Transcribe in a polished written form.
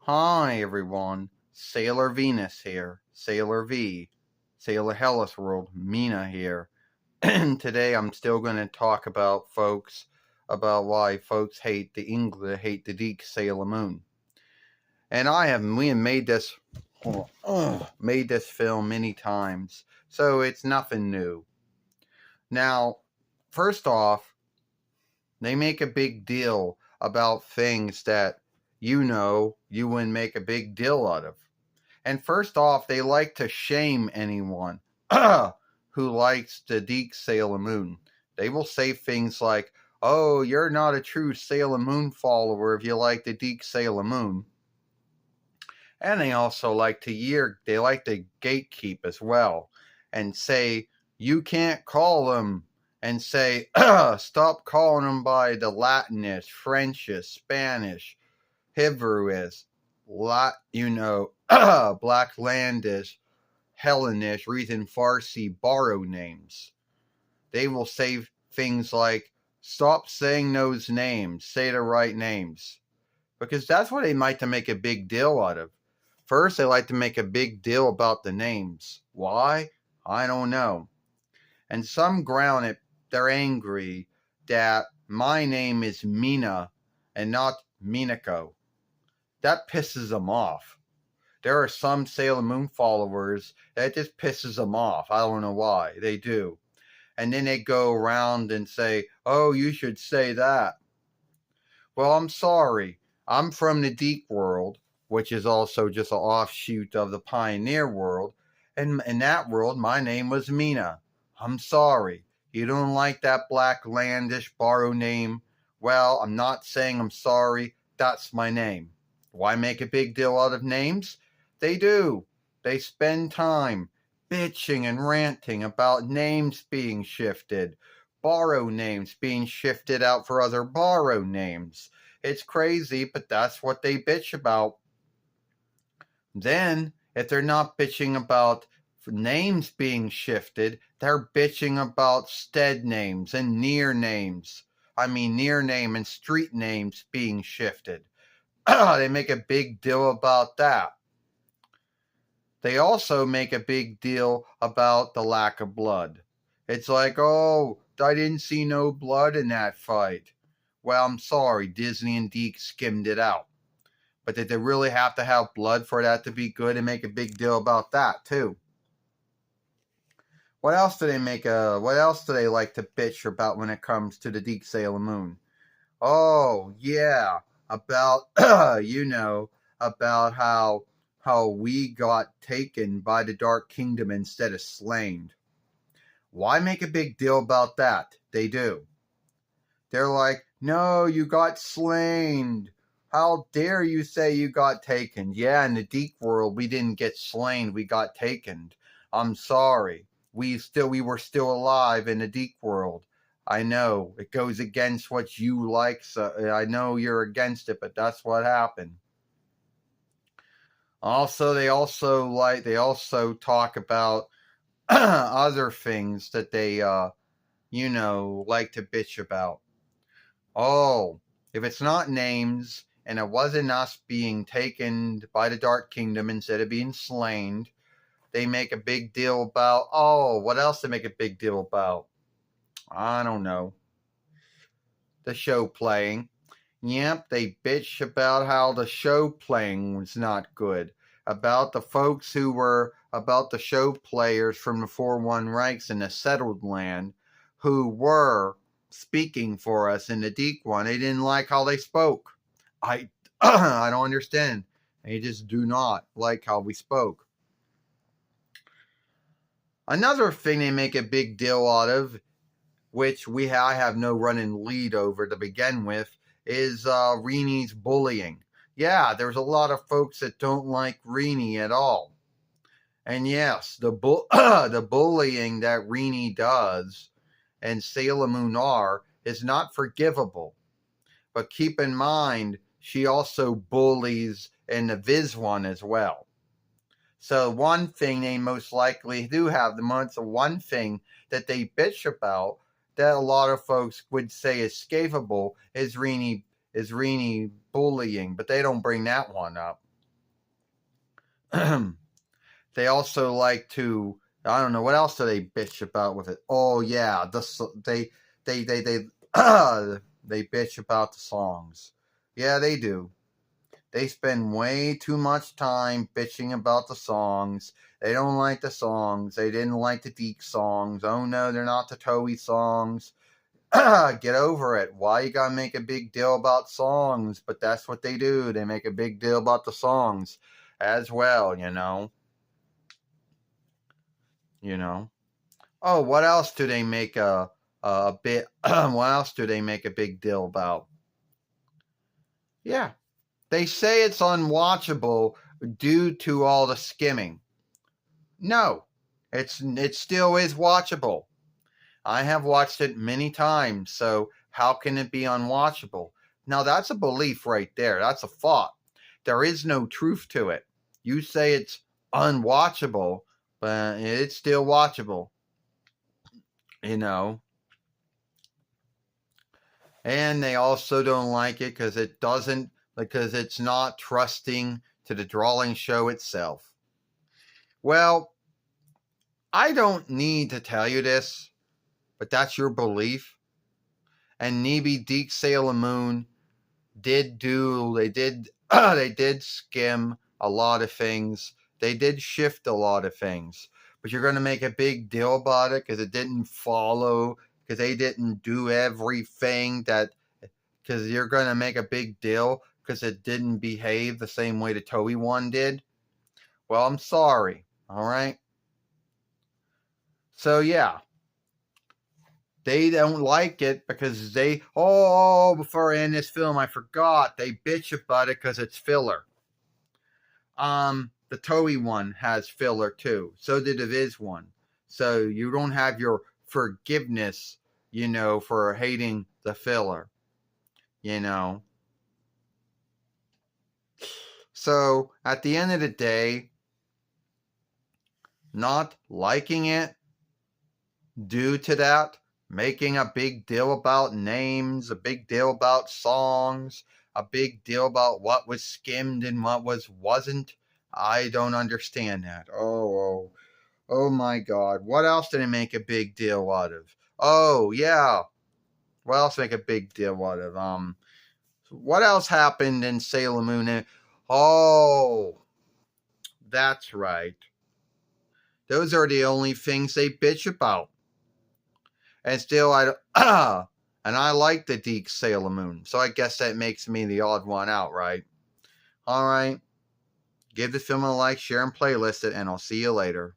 Hi everyone, Sailor Venus here, Sailor V, Sailor Hellas World, Mina here. And today I'm still going to talk about why folks hate the English, hate the Deke Sailor Moon. And we have made this film many times, so it's nothing new. Now, first off, they make a big deal about things that you wouldn't make a big deal out of. And first off, they like to shame anyone who likes the Deke Sailor Moon. They will say things like, "Oh, you're not a true Sailor Moon follower if you like the Deke Sailor Moon." And they also like to gatekeep as well and say, "You can't call them," and say, "Stop calling them by the Latinish, Frenchish, Spanish, Hebrewish, Blacklandish, Hellenish, or even Farsi borrow names." They will say things like, "Stop saying those names, say the right names." Because that's what they like to make a big deal out of. First, they like to make a big deal about the names. Why? I don't know. And some ground it, they're angry that my name is Mina and not Minako. That pisses them off. There are some Sailor Moon followers that just pisses them off. I don't know why. They do. And then they go around and say, "Oh, you should say that." Well, I'm sorry. I'm from the Deep World, which is also just an offshoot of the Pioneer world. And in that world, my name was Mina. I'm sorry. You don't like that Blacklandish borrow name? Well, I'm not saying I'm sorry. That's my name. Why make a big deal out of names? They do. They spend time bitching and ranting about names being shifted, borrow names being shifted out for other borrow names. It's crazy, but that's what they bitch about. Then, if they're not bitching about names being shifted, they're bitching about stead names and near names. I mean, near name and street names being shifted. They make a big deal about that. They also make a big deal about the lack of blood. It's like, "Oh, I didn't see no blood in that fight." Well, I'm sorry, Disney and Deke skimmed it out. But did they really have to have blood for that to be good and make a big deal about that too? What else do they like to bitch about when it comes to the Deke Sailor Moon? Oh, yeah, about about how we got taken by the Dark Kingdom instead of slain. Why make a big deal about that? They do. They're like, "No, you got slain. How dare you say you got taken?" Yeah, in the Deke world, we didn't get slain. We got taken. I'm sorry. We were still alive in the Deke world. I know it goes against what you like. So I know you're against it, but that's what happened. Also, they also talk about other things that they like to bitch about. Oh, if it's not names and it wasn't us being taken by the Dark Kingdom instead of being slain, they make a big deal about. Oh, what else they make a big deal about? I don't know. The show playing. Yep, they bitch about how the show playing was not good. About the show players from the 4-1 Reichs in the settled land who were speaking for us in the Deke one. They didn't like how they spoke. I I don't understand. They just do not like how we spoke. Another thing they make a big deal out of, which I have no running lead over to begin with, is Reenie's bullying. Yeah, there's a lot of folks that don't like Reenie at all. And yes, the bullying that Reenie does and Sailor Moon R is not forgivable. But keep in mind, she also bullies in the Viz one as well. So one thing they most likely do have, one thing that they bitch about that a lot of folks would say is escapable is Reenie bullying, but they don't bring that one up. They also like to, I don't know, what else do they bitch about with it? Oh yeah, they they bitch about the songs. Yeah, they do. They spend way too much time bitching about the songs. They don't like the songs. They didn't like the Deke songs. Oh no, they're not the Toei songs. Get over it. Why you gotta make a big deal about songs? But that's what they do. They make a big deal about the songs as well, you know. You know. Oh, what else do they make a bit? What else do they make a big deal about? Yeah, they say it's unwatchable due to all the skimming. No, it still is watchable. I have watched it many times, so how can it be unwatchable? Now that's a belief right there. That's a thought. There is no truth to it. You say it's unwatchable, but it's still watchable. You know. And they also don't like it because it's not trusting to the drawing show itself. Well, I don't need to tell you this, but that's your belief. And Nebi Deke Sailor Moon did they did skim a lot of things. They did shift a lot of things. But you're going to make a big deal about it because it didn't follow, because they didn't do everything because you're going to make a big deal because it didn't behave the same way the Toei one did. Well, I'm sorry. All right. So yeah, they don't like it because before I end this film, I forgot they bitch about it because it's filler. The Toei one has filler too. So did the Viz one. So you don't have your forgiveness, for hating the filler, you know. So at the end of the day, not liking it due to that, making a big deal about names, a big deal about songs, a big deal about what was skimmed and what wasn't. I don't understand that. Oh my God. What else did they make a big deal out of? Oh yeah. What else make a big deal out of? What else happened in Sailor Moon? Oh, that's right. Those are the only things they bitch about. And still, and I like the Deke Sailor Moon, so I guess that makes me the odd one out, right? All right. Give the film a like, share, and playlist it, and I'll see you later.